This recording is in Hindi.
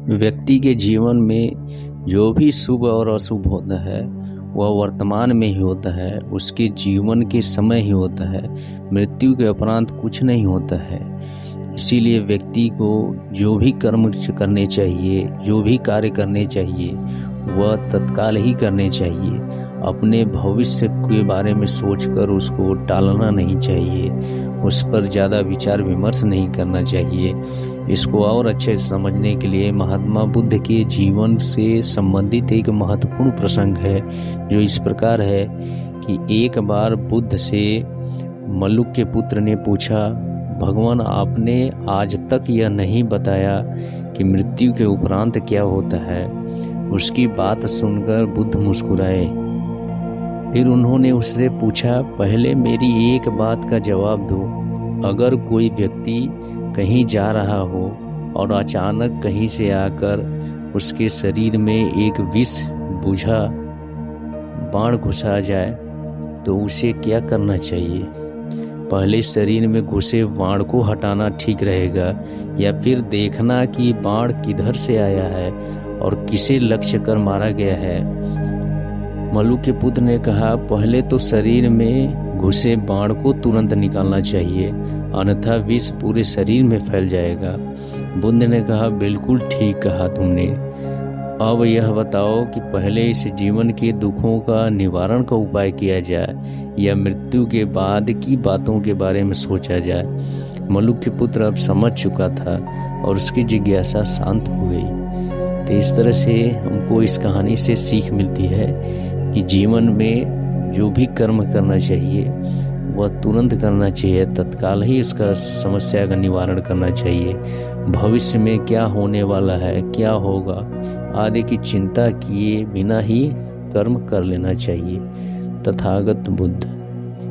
व्यक्ति के जीवन में जो भी शुभ और अशुभ होता है वह वर्तमान में ही होता है, उसके जीवन के समय ही होता है। मृत्यु के उपरांत कुछ नहीं होता है। इसीलिए व्यक्ति को जो भी कर्म करने चाहिए, जो भी कार्य करने चाहिए वह तत्काल ही करने चाहिए। अपने भविष्य के बारे में सोचकर उसको टालना नहीं चाहिए, उस पर ज़्यादा विचार विमर्श नहीं करना चाहिए। इसको और अच्छे से समझने के लिए महात्मा बुद्ध के जीवन से संबंधित एक महत्वपूर्ण प्रसंग है, जो इस प्रकार है कि एक बार बुद्ध से मल्लुक के पुत्र ने पूछा, भगवान आपने आज तक यह नहीं बताया कि मृत्यु के उपरांत क्या होता है। उसकी बात सुनकर बुद्ध मुस्कुराए। फिर उन्होंने उससे पूछा, पहले मेरी एक बात का जवाब दो। अगर कोई व्यक्ति कहीं जा रहा हो और अचानक कहीं से आकर उसके शरीर में एक विष बुझा बाण घुसा जाए तो उसे क्या करना चाहिए? पहले शरीर में घुसे बाण को हटाना ठीक रहेगा या फिर देखना कि बाण किधर से आया है और किसे लक्ष्य कर मारा गया है? मल्लुक के पुत्र ने कहा, पहले तो शरीर में घुसे बाण को तुरंत निकालना चाहिए, अन्यथा विष पूरे शरीर में फैल जाएगा। बुद्ध ने कहा, बिल्कुल ठीक कहा तुमने। अब यह बताओ कि पहले इस जीवन के दुखों का निवारण का उपाय किया जाए या मृत्यु के बाद की बातों के बारे में सोचा जाए। मल्लुक के पुत्र अब समझ चुका था और उसकी जिज्ञासा शांत हो गई। तो इस तरह से हमको इस कहानी से सीख मिलती है कि जीवन में जो भी कर्म करना चाहिए वह तुरंत करना चाहिए, तत्काल ही उसका समस्या का निवारण करना चाहिए। भविष्य में क्या होने वाला है, क्या होगा आदि की चिंता किए बिना ही कर्म कर लेना चाहिए। तथागत बुद्ध।